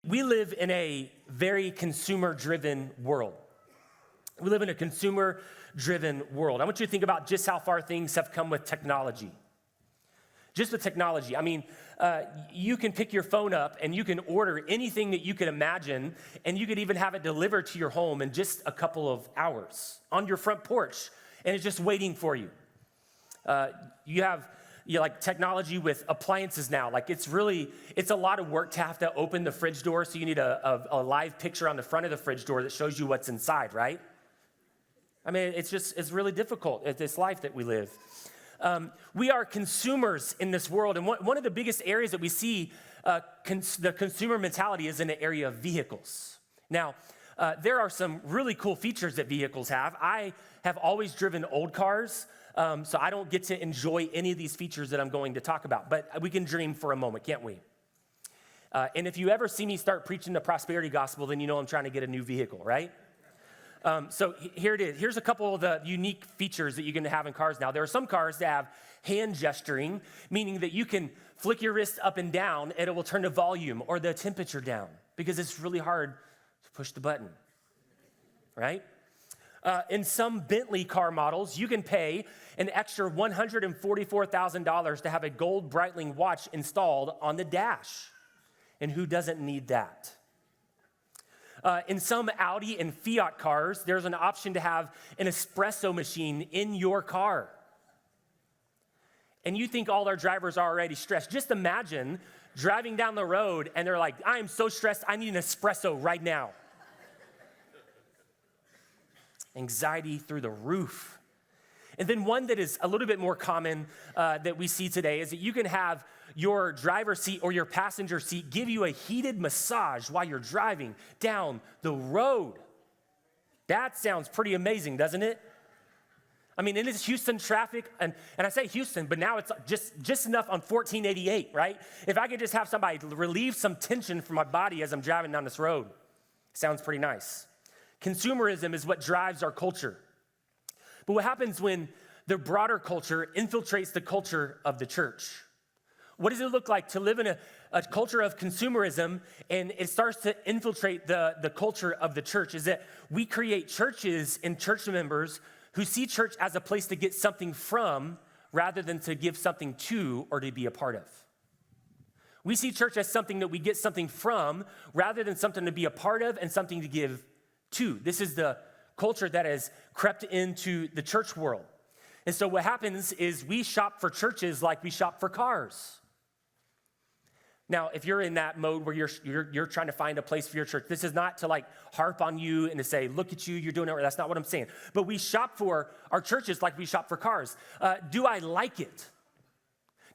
We live in a very consumer-driven world. We live in a consumer-driven world. I want you to think about just how far things have come with technology. Just with technology. I mean, you can pick your phone up and you can order anything that you can imagine, and you could even have it delivered to your home in just a couple of hours on your front porch, and it's just waiting for you. You have like technology with appliances now. Like it's a lot of work to have to open the fridge door, so you need a live picture on the front of the fridge door that shows you what's inside, right? I mean, it's really difficult at this life that we live. We are consumers in this world, and one of the biggest areas that we see the consumer mentality is in the area of vehicles. Now, there are some really cool features that vehicles have. I have always driven old cars, so I don't get to enjoy any of these features that I'm going to talk about, but we can dream for a moment, can't we? And if you ever see me start preaching the prosperity gospel, then you know I'm trying to get a new vehicle, right? So here it is. Here's a couple of the unique features that you're going to have in cars now. There are some cars that have hand gesturing, meaning that you can flick your wrist up and down and it will turn the volume or the temperature down because it's really hard to push the button, right? In some Bentley car models, you can pay an extra $144,000 to have a gold Breitling watch installed on the dash. And who doesn't need that? In some Audi and Fiat cars, there's an option to have an espresso machine in your car. And you think all our drivers are already stressed. Just imagine driving down the road and they're like, I am so stressed, I need an espresso right now. Anxiety through the roof. And then one that is a little bit more common that we see today is that you can have your driver's seat or your passenger seat give you a heated massage while you're driving down the road. That sounds pretty amazing, doesn't it? I mean, in this Houston traffic, and I say Houston, but now it's just enough on 1488, right? If I could just have somebody relieve some tension from my body as I'm driving down this road, sounds pretty nice. Consumerism is what drives our culture. But what happens when the broader culture infiltrates the culture of the church? What does it look like to live in a culture of consumerism and it starts to infiltrate the culture of the church? Is that we create churches and church members who see church as a place to get something from rather than to give something to or to be a part of. We see church as something that we get something from rather than something to be a part of and something to give to. This is the culture that has crept into the church world. And so what happens is we shop for churches like we shop for cars. Now, if you're in that mode where you're trying to find a place for your church, this is not to like harp on you and to say, look at you, you're doing it. That's not what I'm saying. But we shop for our churches like we shop for cars. Do I like it?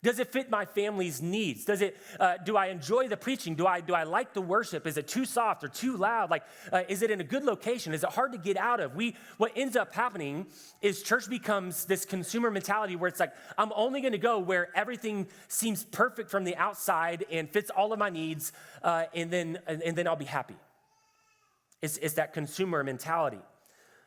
Does it fit my family's needs? Do I enjoy the preaching? Do I like the worship? Is it too soft or too loud? Like, is it in a good location? Is it hard to get out of? What ends up happening is church becomes this consumer mentality where it's like, I'm only going to go where everything seems perfect from the outside and fits all of my needs, and then I'll be happy. It's that consumer mentality.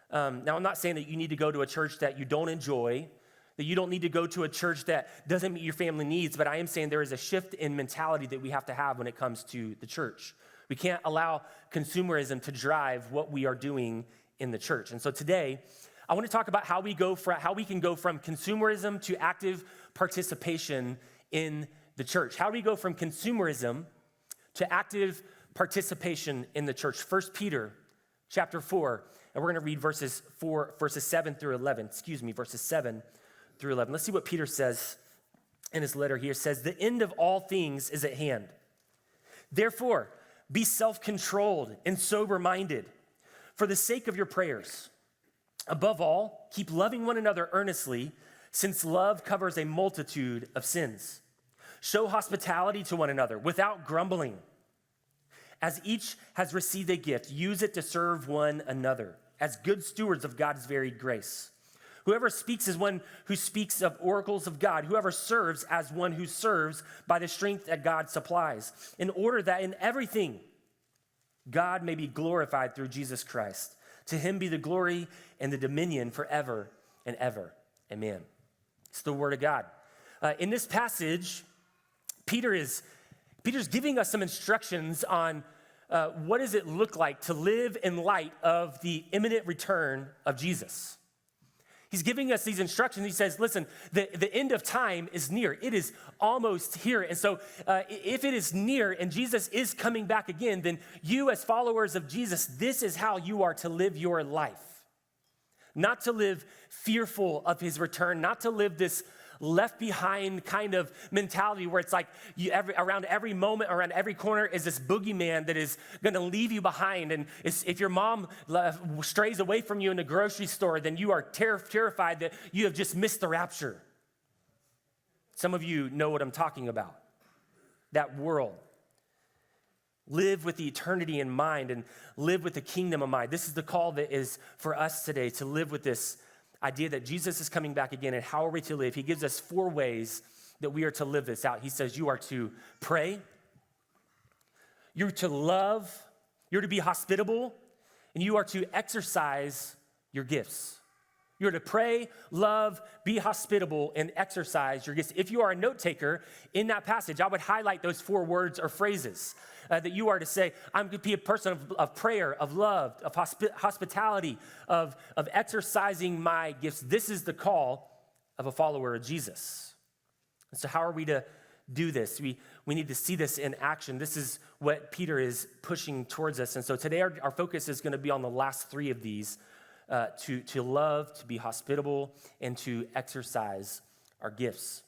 Now, I'm not saying that you need to go to a church that you don't enjoy, that you don't need to go to a church that doesn't meet your family needs, but I am saying there is a shift in mentality that we have to have when it comes to the church. We can't allow consumerism to drive what we are doing in the church. And so today, I want to talk about how we can go from consumerism to active participation in the church. How do we go from consumerism to active participation in the church? 1 Peter chapter 4, and we're going to read verses 7 through 11. Verses 7 through 11. Let's see what Peter says in his letter here. It says, the end of all things is at hand. Therefore, be self-controlled and sober-minded for the sake of your prayers. Above all, keep loving one another earnestly, since love covers a multitude of sins. Show hospitality to one another without grumbling. As each has received a gift, use it to serve one another as good stewards of God's varied grace. Whoever speaks is one who speaks of oracles of God. Whoever serves as one who serves by the strength that God supplies, in order that in everything God may be glorified through Jesus Christ. To him be the glory and the dominion forever and ever. Amen. It's the word of God. In this passage, Peter's giving us some instructions on what does it look like to live in light of the imminent return of Jesus? He's giving us these instructions. He says, listen, the end of time is near. It is almost here. And so if it is near and Jesus is coming back again, then you as followers of Jesus, this is how you are to live your life. Not to live fearful of his return, not to live this left behind kind of mentality where it's like around every moment, around every corner is this boogeyman that is going to leave you behind. And if your mom strays away from you in the grocery store, then you are terrified that you have just missed the rapture. Some of you know what I'm talking about. That world. Live with the eternity in mind and live with the kingdom in mind. This is the call that is for us today, to live with this idea that Jesus is coming back again, and how are we to live? He gives us 4 ways that we are to live this out. He says you are to pray, you're to love, you're to be hospitable, and you are to exercise your gifts. You're to pray, love, be hospitable, and exercise your gifts. If you are a note taker in that passage, I would highlight those 4 words or phrases that you are to say. I'm going to be a person of prayer, of love, of hospitality, of exercising my gifts. This is the call of a follower of Jesus. And so how are we to do this? We need to see this in action. This is what Peter is pushing towards us. And so today our focus is going to be on the last 3 of these. To love, to be hospitable, and to exercise our gifts.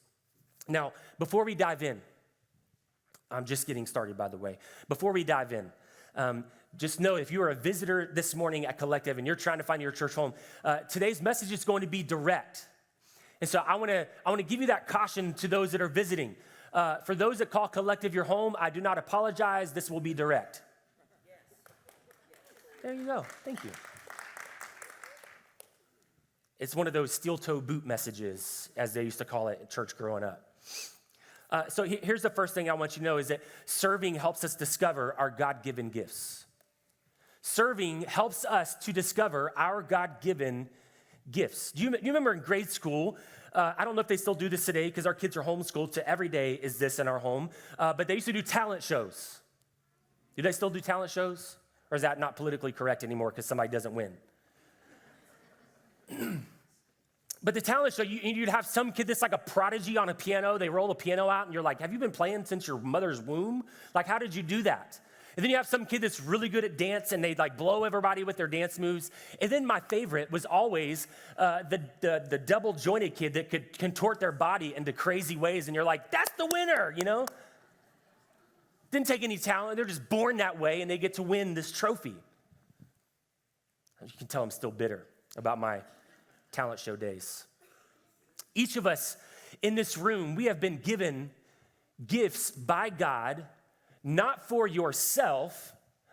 Now, before we dive in, I'm just getting started, by the way. Before we dive in, just know if you are a visitor this morning at Collective and you're trying to find your church home, today's message is going to be direct. And so I want to give you that caution to those that are visiting. For those that call Collective your home, I do not apologize. This will be direct. There you go. Thank you. It's one of those steel-toe boot messages, as they used to call it in church growing up. So here's the first thing I want you to know is that serving helps us discover our God-given gifts. Serving helps us to discover our God-given gifts. Do you remember in grade school, I don't know if they still do this today because our kids are homeschooled, so every day is this in our home, but they used to do talent shows. Do they still do talent shows? Or is that not politically correct anymore because somebody doesn't win? But the talent show, you'd have some kid that's like a prodigy on a piano. They roll a piano out, and you're like, have you been playing since your mother's womb? Like, how did you do that? And then you have some kid that's really good at dance, and they like blow everybody with their dance moves. And then my favorite was always the double-jointed kid that could contort their body into crazy ways, and you're like, that's the winner, you know? Didn't take any talent. They're just born that way, and they get to win this trophy. You can tell I'm still bitter about my talent show days. Each of us in this room, we have been given gifts by God, not for yourself,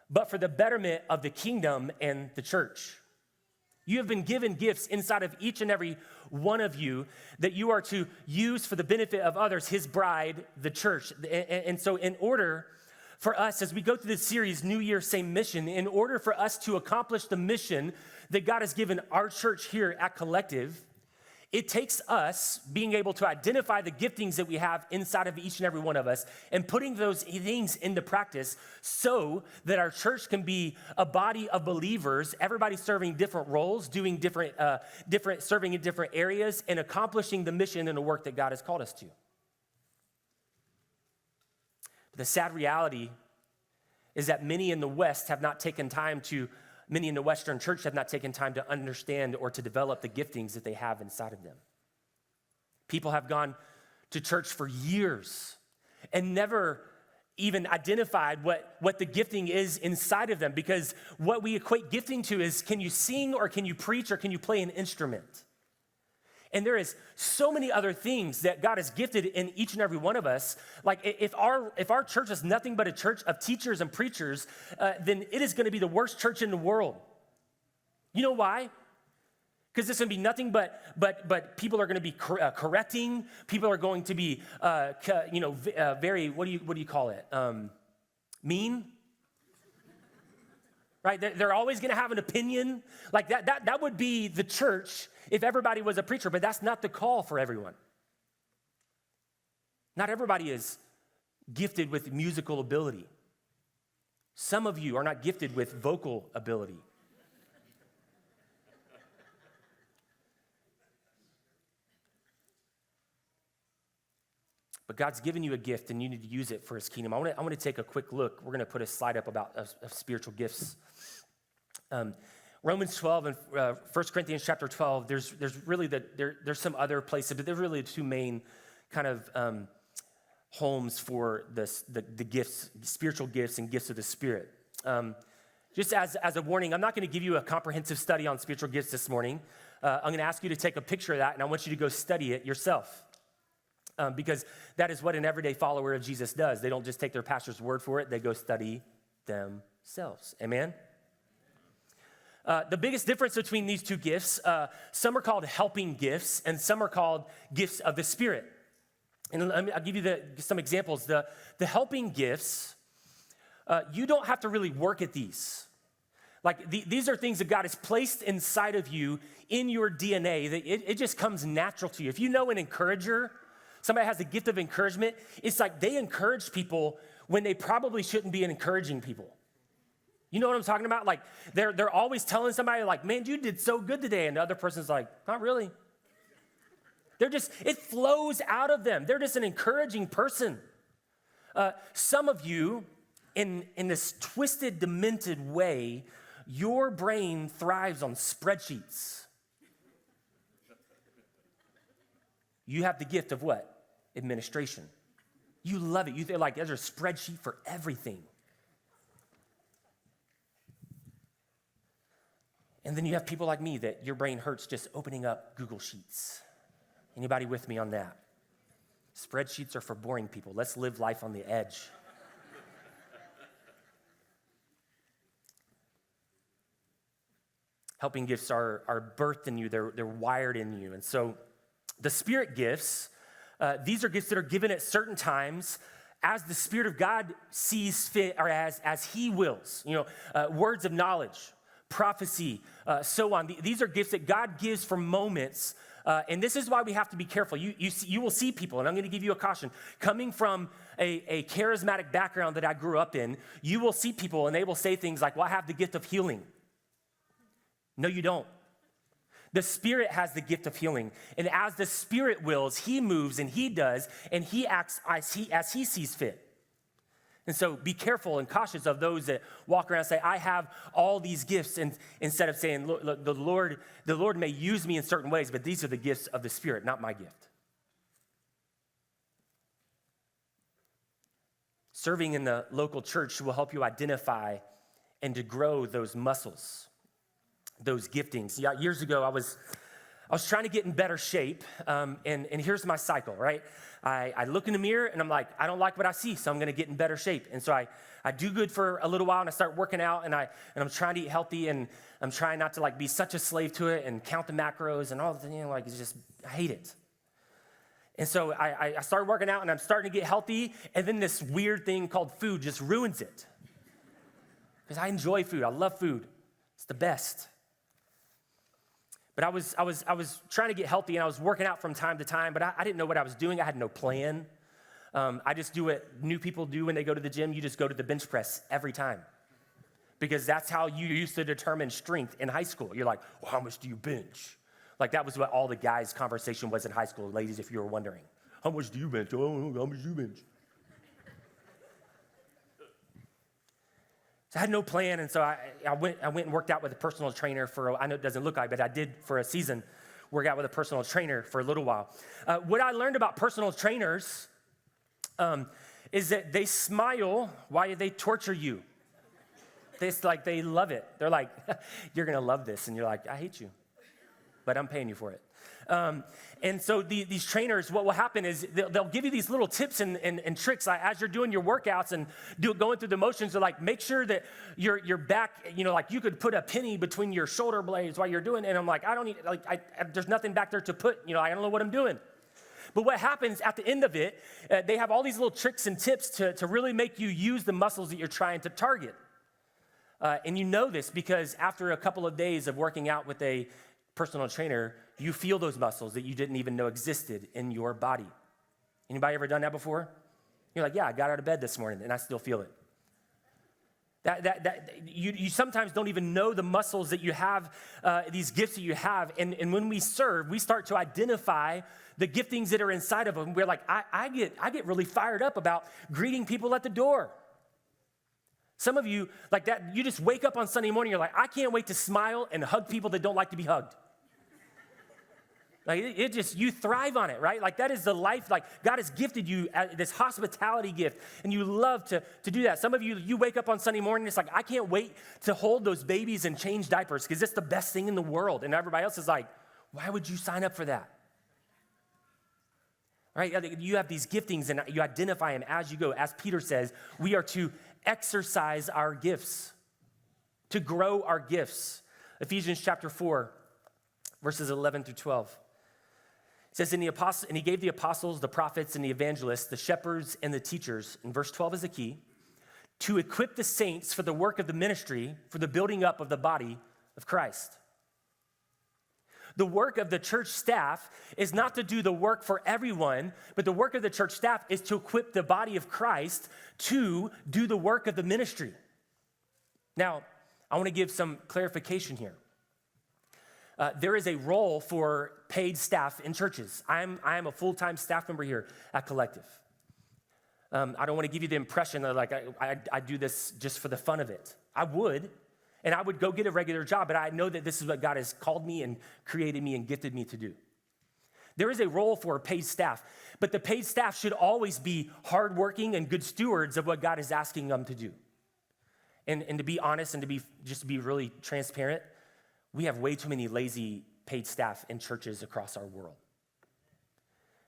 but for the betterment of the kingdom and the church. You have been given gifts inside of each and every one of you that you are to use for the benefit of others, his bride, the church. And so in order for us, as we go through this series, New Year, Same Mission, in order for us to accomplish the mission that God has given our church here at Collective, it takes us being able to identify the giftings that we have inside of each and every one of us and putting those things into practice so that our church can be a body of believers, everybody serving different roles, doing different serving in different areas, and accomplishing the mission and the work that God has called us to. But the sad reality is that many in the West have not taken time to Many in the Western church have not taken time to understand or to develop the giftings that they have inside of them. People have gone to church for years and never even identified what the gifting is inside of them, because what we equate gifting to is, can you sing or can you preach or can you play an instrument? And there is so many other things that God has gifted in each and every one of us. Like if our church is nothing but a church of teachers and preachers, then it is going to be the worst church in the world. You know why? Because it's going to be nothing but people are going to be correcting. People are going to be, very, what do you call it? Mean. Right? They're always going to have an opinion. Like that would be the church if everybody was a preacher, but that's not the call for everyone. Not everybody is gifted with musical ability. Some of you are not gifted with vocal ability. But God's given you a gift, and you need to use it for his kingdom. I want to take a quick look. We're going to put a slide up about of spiritual gifts. Romans 12 and 1 Corinthians chapter 12, there's really there's some other places, but they're really the two main kind of homes for the gifts, spiritual gifts and gifts of the Spirit. Just as a warning, I'm not going to give you a comprehensive study on spiritual gifts this morning. I'm going to ask you to take a picture of that, and I want you to go study it yourself. Because that is what an everyday follower of Jesus does. They don't just take their pastor's word for it. They go study themselves. Amen? The biggest difference between these two gifts, some are called helping gifts, and some are called gifts of the Spirit. And I'll give you some examples. The helping gifts, you don't have to really work at these. Like these are things that God has placed inside of you in your DNA. That it just comes natural to you. If you know an encourager, somebody has a gift of encouragement, it's like they encourage people when they probably shouldn't be encouraging people. You know what I'm talking about? Like they're always telling somebody like, man, you did so good today. And the other person's like, not really. It flows out of them. They're just an encouraging person. Some of you, in this twisted, demented way, your brain thrives on spreadsheets. You have the gift of what? Administration. You love it. They're like, there's a spreadsheet for everything. And then you have people like me that your brain hurts just opening up Google Sheets. Anybody with me on that? Spreadsheets are for boring people. Let's live life on the edge. Helping gifts are birthed in you. They're wired in you. And so the Spirit gifts, these are gifts that are given at certain times as the Spirit of God sees fit or as he wills. Words of knowledge, prophecy, so on. These are gifts that God gives for moments, and this is why we have to be careful. You will see people, and I'm going to give you a caution. Coming from a charismatic background that I grew up in, you will see people, and they will say things like, well, I have the gift of healing. No, you don't. The Spirit has the gift of healing, and as the Spirit wills, he moves and he does, and he acts as he sees fit. And so be careful and cautious of those that walk around and say, I have all these gifts, and instead of saying, look, the Lord may use me in certain ways, but these are the gifts of the Spirit, not my gift. Serving in the local church will help you identify and to grow those muscles, those giftings. Yeah, years ago, I was trying to get in better shape, and here's my cycle, right? I look in the mirror, and I'm like, I don't like what I see, so I'm going to get in better shape. And so I do good for a little while, and I start working out, and I'm trying to eat healthy, and I'm trying not to be such a slave to it and count the macros and all the things. It's just, I hate it. And so I started working out, and I'm starting to get healthy, and then this weird thing called food just ruins it. Because I enjoy food. I love food. It's the best. But I was trying to get healthy, and I was working out from time to time, but I didn't know what I was doing. I had no plan. I just do what new people do when they go to the gym. You just go to the bench press every time. Because that's how you used to determine strength in high school. You're like, well, how much do you bench? Like that was what all the guys' conversation was in high school, ladies, if you were wondering. How much do you bench? Oh, how much do you bench? So I had no plan, and so I went and worked out with a personal trainer I know it doesn't look like, but I did for a season, work out with a personal trainer for a little while. What I learned about personal trainers is that they smile while they torture you. They love it. They're like, you're going to love this, and you're like, I hate you, but I'm paying you for it. And so these trainers, what will happen is they'll give you these little tips and tricks as you're doing your workouts and going through the motions. They're like, make sure that your back, like you could put a penny between your shoulder blades while you're doing it. And I'm like, I don't need, there's nothing back there to put, I don't know what I'm doing. But what happens at the end of it, they have all these little tricks and tips to really make you use the muscles that you're trying to target. And you know this because after a couple of days of working out with a personal trainer, you feel those muscles that you didn't even know existed in your body. Anybody ever done that before? You're like, yeah, I got out of bed this morning and I still feel it. You sometimes don't even know the muscles that you have, these gifts that you have. And when we serve, we start to identify the giftings that are inside of them. We're like, I get really fired up about greeting people at the door. Some of you, like that, you just wake up on Sunday morning, you're like, I can't wait to smile and hug people that don't like to be hugged. Like it just, you thrive on it, right? Like that is the life, like God has gifted you this hospitality gift, and you love to do that. Some of you wake up on Sunday morning, it's like, I can't wait to hold those babies and change diapers because it's the best thing in the world. And everybody else is like, why would you sign up for that? Right? You have these giftings and you identify them as you go. As Peter says, we are to exercise our gifts, to grow our gifts. Ephesians chapter 4, verses 11 through 12. It says, and he gave the apostles, the prophets, and the evangelists, the shepherds, and the teachers, and verse 12 is the key, to equip the saints for the work of the ministry, for the building up of the body of Christ. The work of the church staff is not to do the work for everyone, but the work of the church staff is to equip the body of Christ to do the work of the ministry. Now, I want to give some clarification here. There is a role for paid staff in churches. I am a full-time staff member here at Collective. I don't want to give you the impression that like I do this just for the fun of it. I would, and I would go get a regular job, but I know that this is what God has called me and created me and gifted me to do. There is a role for paid staff, but the paid staff should always be hardworking and good stewards of what God is asking them to do. And to be honest and to be really transparent, we have way too many lazy paid staff in churches across our world.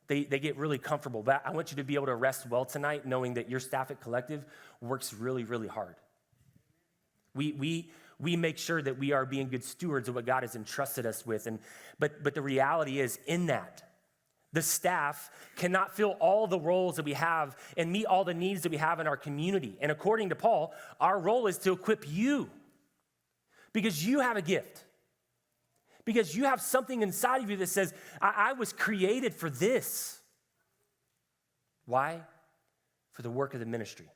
They get really comfortable, but I want you to be able to rest well tonight knowing that your staff at Collective works really, really hard. We make sure that we are being good stewards of what God has entrusted us with. But the reality is in that, the staff cannot fill all the roles that we have and meet all the needs that we have in our community. And according to Paul, our role is to equip you because you have a gift. Because you have something inside of you that says, I was created for this. Why? For the work of the ministry.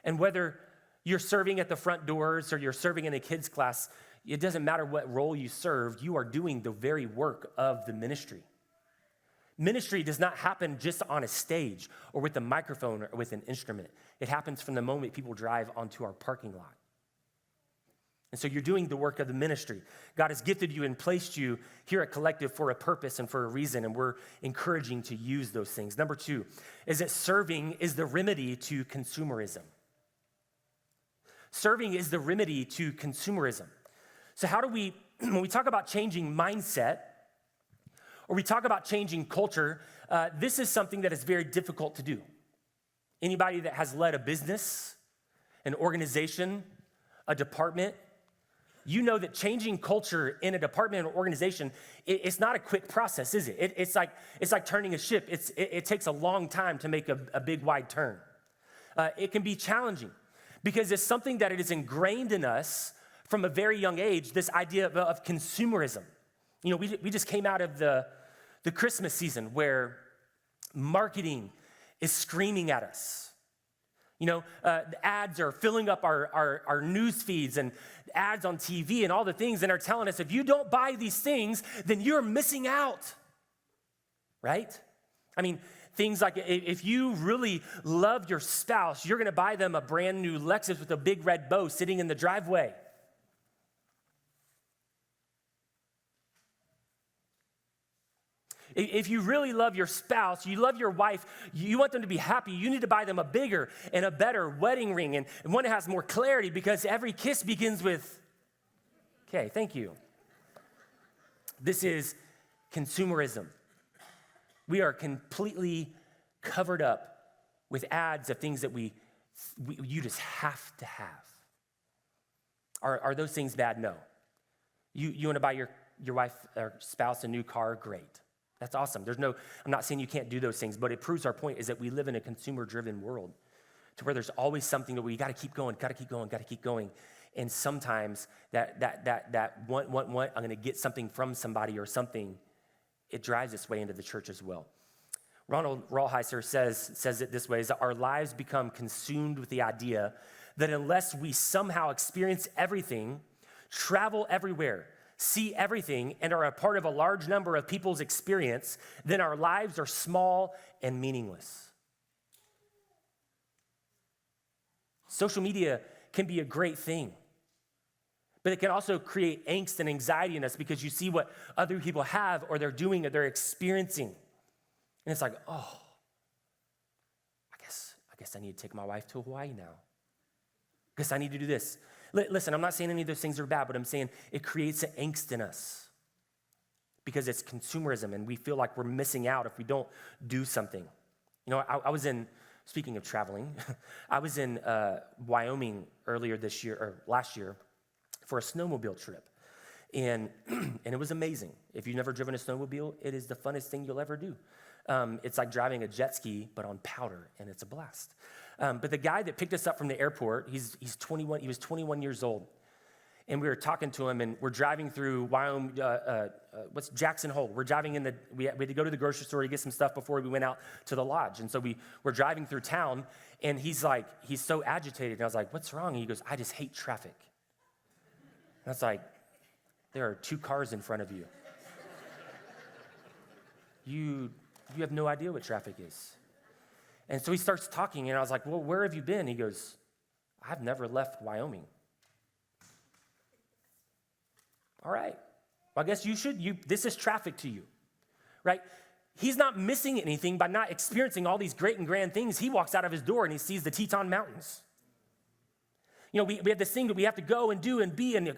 And whether you're serving at the front doors or you're serving in a kids class, it doesn't matter what role you serve, you are doing the very work of the ministry. Ministry does not happen just on a stage or with a microphone or with an instrument. It happens from the moment people drive onto our parking lot. And so you're doing the work of the ministry. God has gifted you and placed you here at Collective for a purpose and for a reason, and we're encouraging to use those things. Number 2 is that serving is the remedy to consumerism. Serving is the remedy to consumerism. So how do we, when we talk about changing mindset, or we talk about changing culture, this is something that is very difficult to do. Anybody that has led a business, an organization, a department, you know that changing culture in a department or organization, it's not a quick process, is it? It's like turning a ship. It takes a long time to make a big, wide turn. It can be challenging because it's something that it is ingrained in us from a very young age, this idea of consumerism. You know, we just came out of the Christmas season where marketing is screaming at us. You know, the ads are filling up our news feeds and ads on TV and all the things and are telling us if you don't buy these things, then you're missing out, right? I mean, things like if you really love your spouse, you're going to buy them a brand new Lexus with a big red bow sitting in the driveway. If you really love your spouse, you love your wife, you want them to be happy, you need to buy them a bigger and a better wedding ring and one that has more clarity because every kiss begins with, okay, thank you. This is consumerism. We are completely covered up with ads of things that you just have to have. Are those things bad? No. You want to buy your wife or spouse a new car? Great. That's awesome. I'm not saying you can't do those things, but it proves our point is that we live in a consumer-driven world to where there's always something that we got to keep going. And sometimes that want, I'm going to get something from somebody or something, it drives its way into the church as well. Ronald Rolheiser says it this way, is that our lives become consumed with the idea that unless we somehow experience everything, travel everywhere, see everything, and are a part of a large number of people's experience, then our lives are small and meaningless. Social media can be a great thing, but it can also create angst and anxiety in us because you see what other people have or they're doing or they're experiencing. And it's like, oh, I guess I need to take my wife to Hawaii now. I guess I need to do this. Listen, I'm not saying any of those things are bad, but I'm saying it creates an angst in us because it's consumerism and we feel like we're missing out if we don't do something. You know, I was in, speaking of traveling, I was in Wyoming earlier this year, or last year, for a snowmobile trip. And it was amazing. If you've never driven a snowmobile, it is the funnest thing you'll ever do. It's like driving a jet ski, but on powder, and it's a blast. But the guy that picked us up from the airport, he's 21. He was 21 years old, and we were talking to him, and we're driving through Wyoming. What's Jackson Hole? We're driving in we had to go to the grocery store to get some stuff before we went out to the lodge, and so we're driving through town, and he's so agitated, and I was like, "What's wrong?" And he goes, "I just hate traffic." And I was like, "There are 2 cars in front of you. You have no idea what traffic is." And so he starts talking, and I was like, "Well, where have you been?" He goes, "I've never left Wyoming." All right. Well, I guess you should. This is traffic to you, right? He's not missing anything by not experiencing all these great and grand things. He walks out of his door, and he sees the Teton Mountains. You know, we have this thing that we have to go and do and be and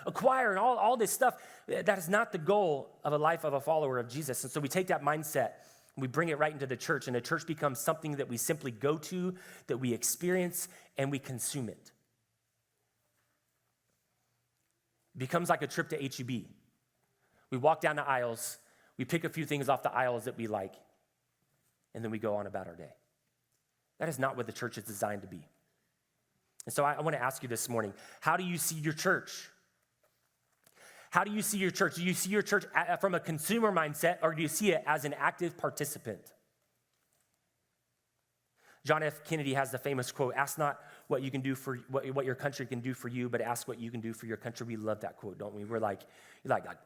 acquire and all this stuff. That is not the goal of a life of a follower of Jesus. And so we take that mindset, we bring it right into the church, and the church becomes something that we simply go to, that we experience, and we consume it. It becomes like a trip to H-E-B. We walk down the aisles, we pick a few things off the aisles that we like, and then we go on about our day. That is not what the church is designed to be. And so I want to ask you this morning, how do you see your church? How do you see your church? Do you see your church from a consumer mindset, or do you see it as an active participant? John F. Kennedy has the famous quote, "Ask not what you can do for what your country can do for you, but ask what you can do for your country." We love that quote, don't we? We're like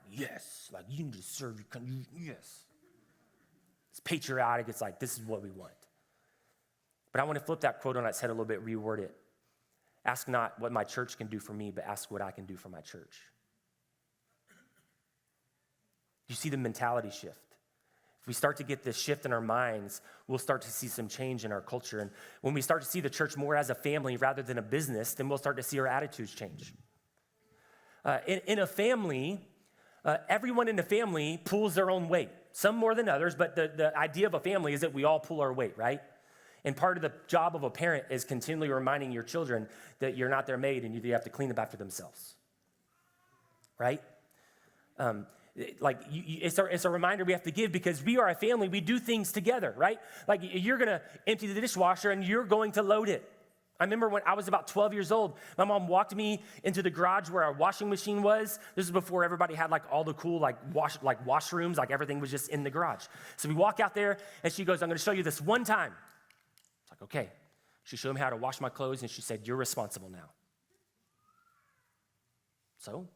yes, like you need to serve your country, yes. It's patriotic. It's like, this is what we want. But I want to flip that quote on its head a little bit, reword it. Ask not what my church can do for me, but ask what I can do for my church. You see the mentality shift. If we start to get this shift in our minds, we'll start to see some change in our culture. And when we start to see the church more as a family rather than a business, then we'll start to see our attitudes change. In a family, everyone in the family pulls their own weight. Some more than others, but the idea of a family is that we all pull our weight, right? And part of the job of a parent is continually reminding your children that you're not their maid and you have to clean up after themselves, right? It's a reminder we have to give because we are a family. We do things together, right? Like you're going to empty the dishwasher and you're going to load it. I remember when I was about 12 years old, my mom walked me into the garage where our washing machine was. This is before everybody had like all the cool washrooms, like everything was just in the garage. So we walk out there and she goes, "I'm going to show you this one time." It's like, okay. She showed me how to wash my clothes and she said, "You're responsible now." So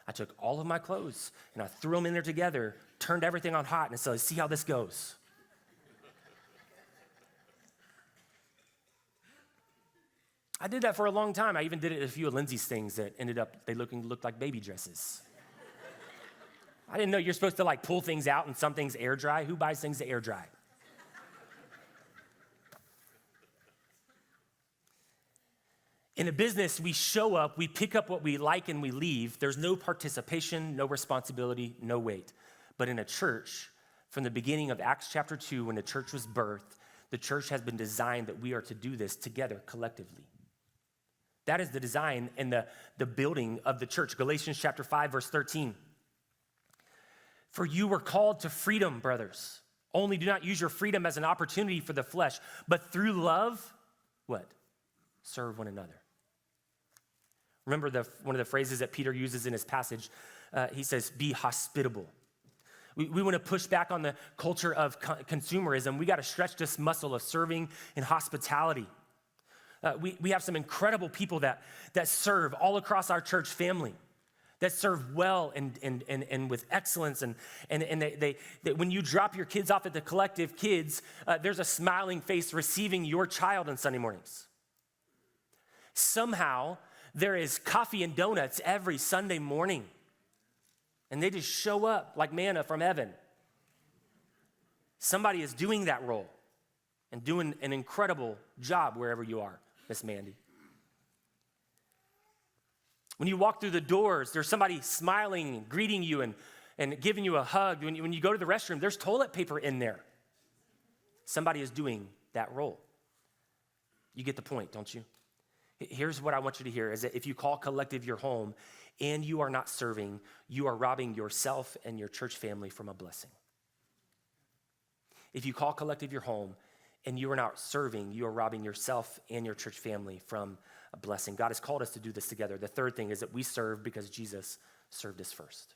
I took all of my clothes and I threw them in there together, turned everything on hot, and said, "See how this goes." I did that for a long time. I even did it at a few of Lindsay's things that ended up, they looked like baby dresses. I didn't know you're supposed to like pull things out and some things air dry. Who buys things to air dry? In a business, we show up, we pick up what we like, and we leave. There's no participation, no responsibility, no weight. But in a church, from the beginning of Acts chapter 2, when the church was birthed, the church has been designed that we are to do this together collectively. That is the design and the building of the church. Galatians chapter 5, verse 13. "For you were called to freedom, brothers. Only do not use your freedom as an opportunity for the flesh, but through love," what? "Serve one another." Remember one of the phrases that Peter uses in his passage. He says, "Be hospitable." We want to push back on the culture of consumerism. We got to stretch this muscle of serving and hospitality. We have some incredible people that serve all across our church family, that serve well and with excellence. And they when you drop your kids off at the Collective Kids, there's a smiling face receiving your child on Sunday mornings. Somehow, there is coffee and donuts every Sunday morning. And they just show up like manna from heaven. Somebody is doing that role and doing an incredible job wherever you are, Miss Mandy. When you walk through the doors, there's somebody smiling, greeting you, and giving you a hug. When you go to the restroom, there's toilet paper in there. Somebody is doing that role. You get the point, don't you? Here's what I want you to hear, is that if you call Collective your home and you are not serving, you are robbing yourself and your church family from a blessing. If you call Collective your home and you are not serving, you are robbing yourself and your church family from a blessing. God has called us to do this together. The third thing is that we serve because Jesus served us first.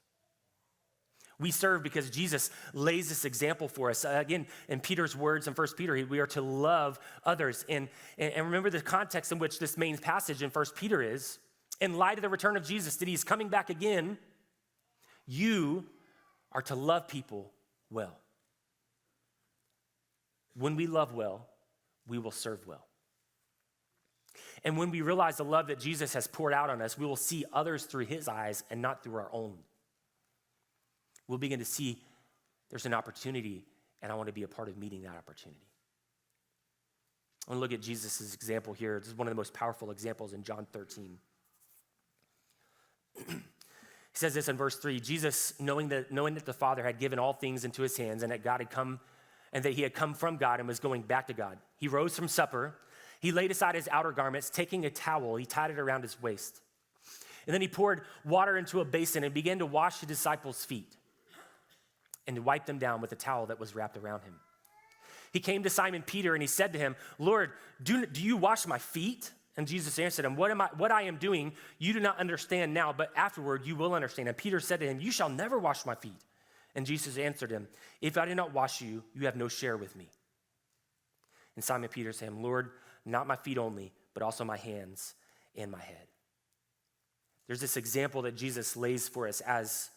We serve because Jesus lays this example for us. Again, in Peter's words in 1 Peter, we are to love others. And remember the context in which this main passage in 1 Peter is. In light of the return of Jesus, that he's coming back again, you are to love people well. When we love well, we will serve well. And when we realize the love that Jesus has poured out on us, we will see others through his eyes and not through our own. We'll begin to see there's an opportunity, and I want to be a part of meeting that opportunity. I want to look at Jesus' example here. This is one of the most powerful examples in John 13. He says this in verse 3, Jesus, knowing that the Father had given all things into his hands and that God had come, and that he had come from God and was going back to God, he rose from supper. He laid aside his outer garments, taking a towel, he tied it around his waist. And then he poured water into a basin and began to wash the disciples' feet and to wipe them down with a towel that was wrapped around him. He came to Simon Peter and he said to him, Lord, do you wash my feet? And Jesus answered him, what I am doing, you do not understand now, but afterward you will understand. And Peter said to him, you shall never wash my feet. And Jesus answered him, if I do not wash you, you have no share with me. And Simon Peter said to him, Lord, not my feet only, but also my hands and my head. There's this example that Jesus lays for us as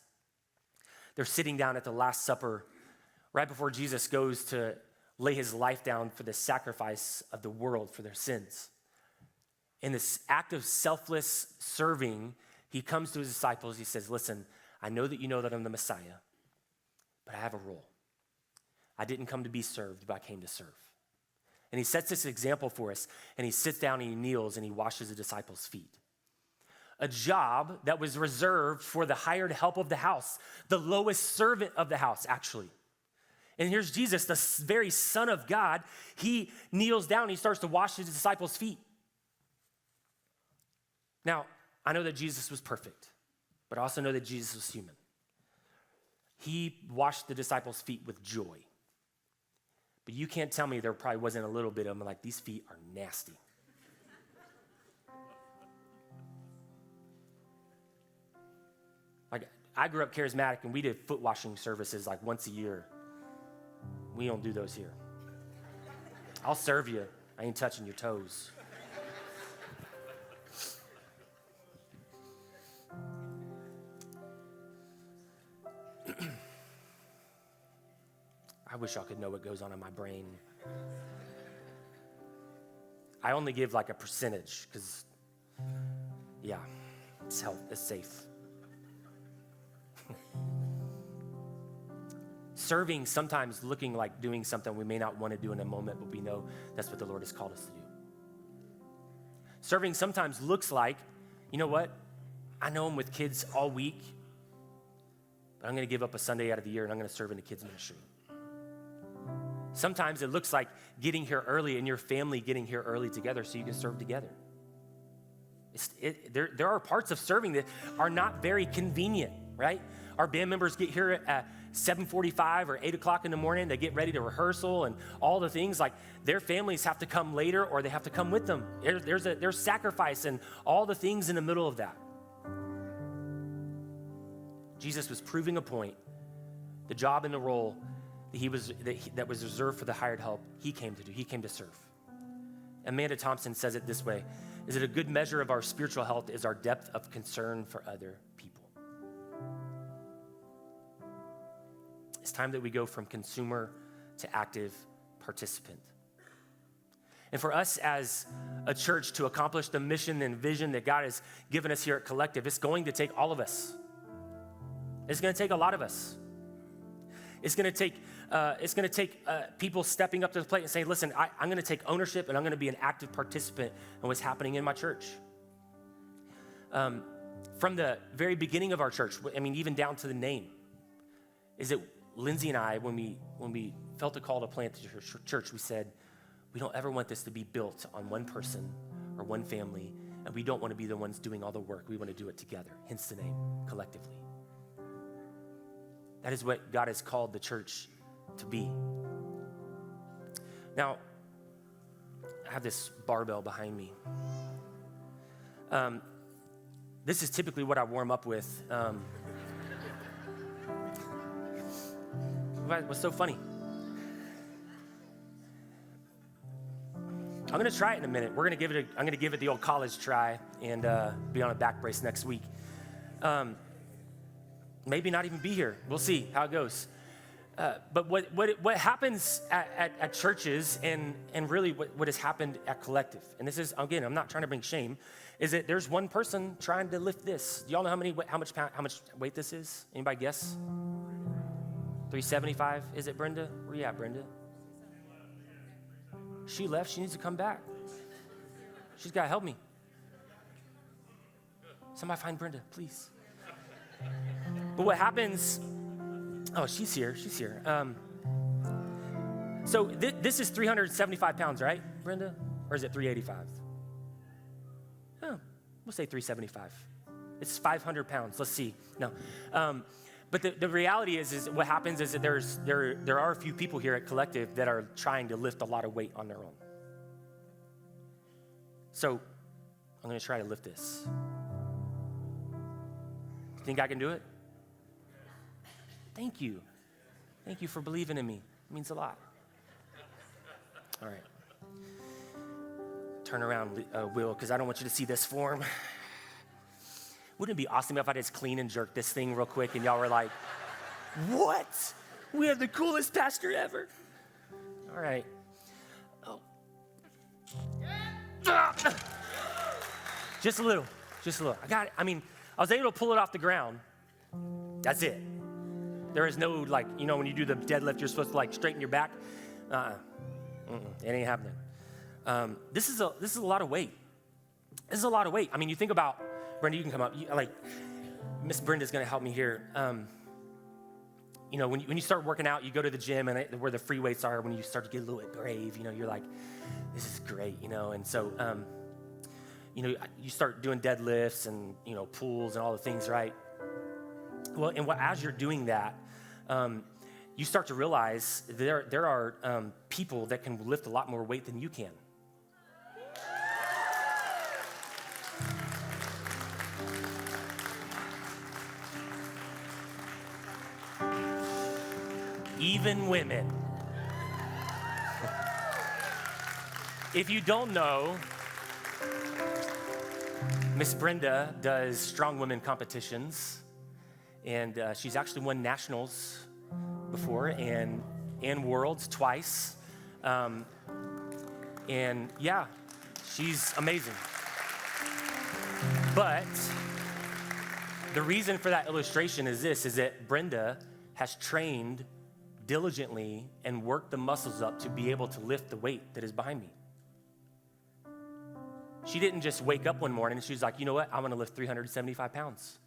they're sitting down at the Last Supper right before Jesus goes to lay his life down for the sacrifice of the world for their sins. In this act of selfless serving, he comes to his disciples. He says, listen, I know that you know that I'm the Messiah, but I have a role. I didn't come to be served, but I came to serve. And he sets this example for us, and he sits down and he kneels and he washes the disciples' feet. A job that was reserved for the hired help of the house, the lowest servant of the house, actually. And here's Jesus, the very Son of God. He kneels down and he starts to wash his disciples' feet. Now, I know that Jesus was perfect, but I also know that Jesus was human. He washed the disciples' feet with joy. But you can't tell me there probably wasn't a little bit of them like, these feet are nasty. Like, I grew up charismatic and we did foot washing services like once a year. We don't do those here. I'll serve you. I ain't touching your toes. I wish y'all could know what goes on in my brain. I only give like a percentage because, yeah, it's safe. Serving sometimes looking like doing something we may not want to do in a moment, but we know that's what the Lord has called us to do. Serving sometimes looks like, you know what? I know I'm with kids all week, but I'm going to give up a Sunday out of the year and I'm going to serve in the kids' ministry. Sometimes it looks like getting here early and your family getting here early together so you can serve together. There are parts of serving that are not very convenient, right? Our band members get here at 7:45 or 8 o'clock in the morning. They get ready to rehearsal and all the things. Like, their families have to come later or they have to come with them. There's sacrifice and all the things in the middle of that. Jesus was proving a point. The job and the role that was reserved for the hired help, he came to do. He came to serve. Amanda Thompson says it this way, is that a good measure of our spiritual health is our depth of concern for other people. It's time that we go from consumer to active participant. And for us as a church to accomplish the mission and vision that God has given us here at Collective, it's going to take all of us. It's going to take a lot of us. It's going to take people stepping up to the plate and saying, listen, I'm going to take ownership and I'm going to be an active participant in what's happening in my church. From the very beginning of our church, I mean, even down to the name, is that Lindsay and I, when we felt a call to plant the church, we said, we don't ever want this to be built on one person or one family, and we don't want to be the ones doing all the work. We want to do it together, hence the name, collectively. That is what God has called the church to be. Now, I have this barbell behind me. This is typically what I warm up with. What's so funny? I'm gonna try it in a minute. I'm gonna give it the old college try and be on a back brace next week. Maybe not even be here. We'll see how it goes. But what happens at churches and really what has happened at Collective, and this is, again, I'm not trying to bring shame, is that there's one person trying to lift this. Do y'all know how much weight this is? Anybody guess? 375? Is it Brenda? Where you at, Brenda? She left. She needs to come back. She's got to help me. Somebody find Brenda, please. But what happens, oh, she's here. So this is 375 pounds, right, Brenda? Or is it 385? Oh, we'll say 375. It's 500 pounds. Let's see. No. But the reality is what happens is that there are a few people here at Collective that are trying to lift a lot of weight on their own. So I'm going to try to lift this. Think I can do it? Thank you. Thank you for believing in me. It means a lot. All right. Turn around, Will, because I don't want you to see this form. Wouldn't it be awesome if I just clean and jerk this thing real quick and y'all were like, what? We have the coolest pastor ever. All right. Oh. Just a little. I got it. I was able to pull it off the ground. That's it. There is no, when you do the deadlift, you're supposed to straighten your back. It ain't happening. This is a lot of weight. You think about, Brenda, you can come up. Miss Brenda's going to help me here. When you start working out, you go to the gym and where the free weights are, when you start to get a little bit brave, you're like, this is great, and so, you start doing deadlifts and, pulls and all the things, right? Well, and as you're doing that, you start to realize there are people that can lift a lot more weight than you can. Even women. If you don't know, Miss Brenda does strong women competitions, and she's actually won nationals before and worlds twice. And yeah, she's amazing. But the reason for that illustration is that Brenda has trained diligently and worked the muscles up to be able to lift the weight that is behind me. She didn't just wake up one morning and she's like, you know what, I'm gonna lift 375 pounds.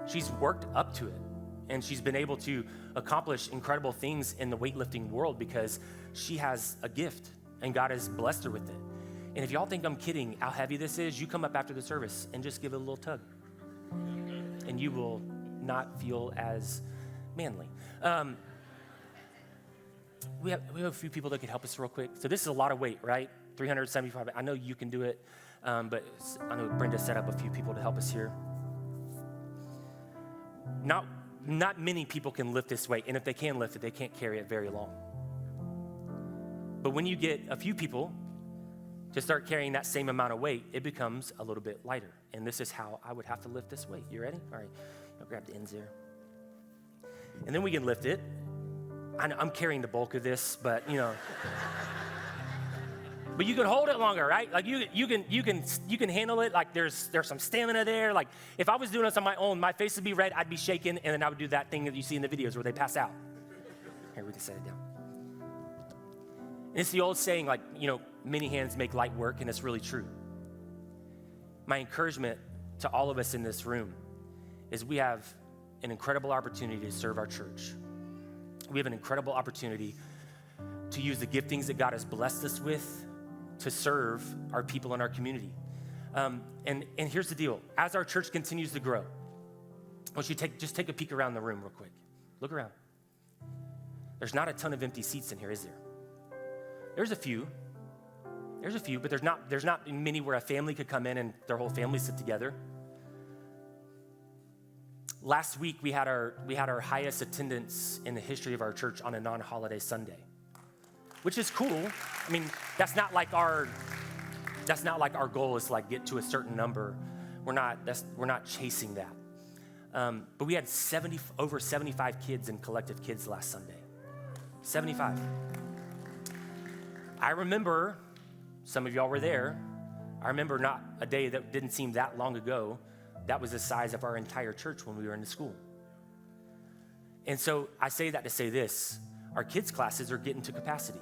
She's worked up to it, and she's been able to accomplish incredible things in the weightlifting world because she has a gift and God has blessed her with it. And if y'all think I'm kidding how heavy this is, you come up after the service and just give it a little tug and you will not feel as manly. We have a few people that could help us real quick. So this is a lot of weight, right? 375. I know you can do it, but I know Brenda set up a few people to help us here. Not many people can lift this weight, and if they can lift it, they can't carry it very long. But when you get a few people to start carrying that same amount of weight, it becomes a little bit lighter. And this is how I would have to lift this weight. You ready? All right, I'll grab the ends there. And then we can lift it. I'm carrying the bulk of this, but but you can hold it longer, right? Like you can handle it. Like there's some stamina there. Like if I was doing this on my own, my face would be red, I'd be shaking, and then I would do that thing that you see in the videos where they pass out. Here, we can set it down. And it's the old saying, like, many hands make light work, and it's really true. My encouragement to all of us in this room is we have an incredible opportunity to serve our church. We have an incredible opportunity to use the giftings that God has blessed us with to serve our people in our community. And here's the deal. As our church continues to grow, I want you to just take a peek around the room real quick. Look around. There's not a ton of empty seats in here, is there? There's a few, but there's not many where a family could come in and their whole family sit together. Last week we had our highest attendance in the history of our church on a non-holiday Sunday, which is cool. I mean, that's not like our goal is to like get to a certain number. We're not chasing that. But we had over 75 kids in Collective Kids last Sunday. 75. I remember, some of y'all were there. I remember not a day that didn't seem that long ago. That was the size of our entire church when we were in the school. And so I say that to say this, our kids' classes are getting to capacity.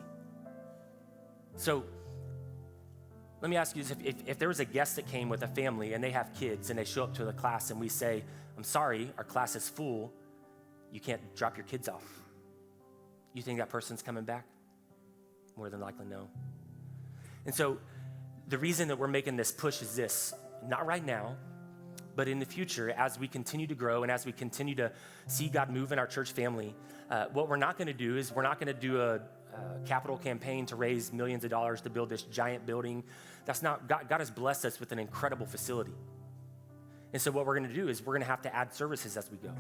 So let me ask you this, if there was a guest that came with a family and they have kids and they show up to the class and we say, I'm sorry, our class is full, you can't drop your kids off. You think that person's coming back? More than likely, no. And so the reason that we're making this push is this, not right now, but in the future, as we continue to grow and as we continue to see God move in our church family, what we're not gonna do is we're not gonna do a capital campaign to raise millions of dollars to build this giant building. That's not, God has blessed us with an incredible facility. And so what we're gonna do is we're gonna have to add services as we go.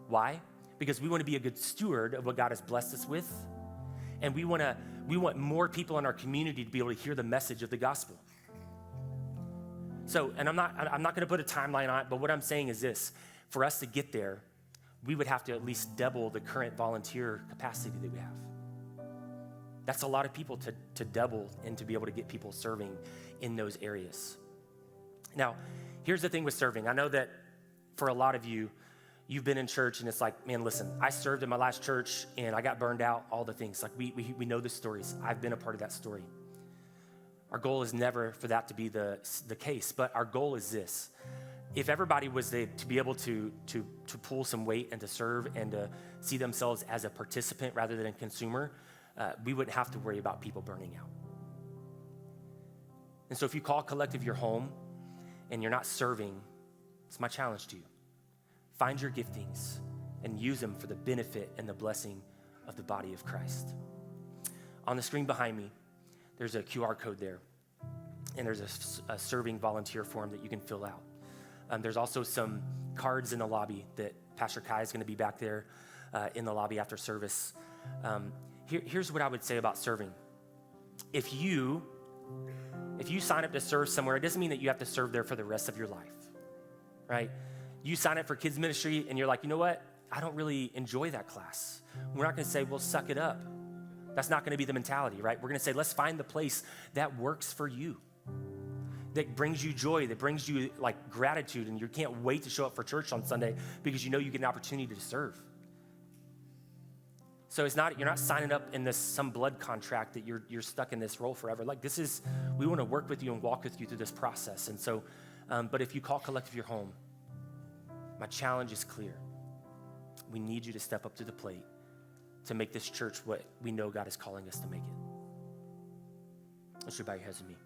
Why? Because we wanna be a good steward of what God has blessed us with, and we want more people in our community to be able to hear the message of the gospel. So, and I'm not gonna put a timeline on it, but what I'm saying is this, for us to get there, we would have to at least double the current volunteer capacity that we have. That's a lot of people to double and to be able to get people serving in those areas. Now, here's the thing with serving. I know that for a lot of you, you've been in church and it's like, man, listen, I served in my last church and I got burned out, all the things. Like we know the stories. I've been a part of that story. Our goal is never for that to be the case, but our goal is this. If everybody was to be able to pull some weight and to serve and to see themselves as a participant rather than a consumer, we wouldn't have to worry about people burning out. And so if you call Collective your home and you're not serving, it's my challenge to you. Find your giftings and use them for the benefit and the blessing of the body of Christ. On the screen behind me, there's a QR code there, and there's a serving volunteer form that you can fill out. There's also some cards in the lobby that Pastor Kai is going to be back there in the lobby after service. Here's what I would say about serving. If you sign up to serve somewhere, it doesn't mean that you have to serve there for the rest of your life, right? You sign up for kids ministry and you're like, you know what? I don't really enjoy that class. We're not going to say, well, suck it up. That's not going to be the mentality, right? We're going to say, let's find the place that works for you, that brings you joy, that brings you like gratitude, and you can't wait to show up for church on Sunday because you know you get an opportunity to serve. So you're not signing up in some blood contract that you're stuck in this role forever. Like we want to work with you and walk with you through this process. And so, but if you call Collective your home, my challenge is clear. We need you to step up to the plate to make this church what we know God is calling us to make it. Let's you bow your heads with me.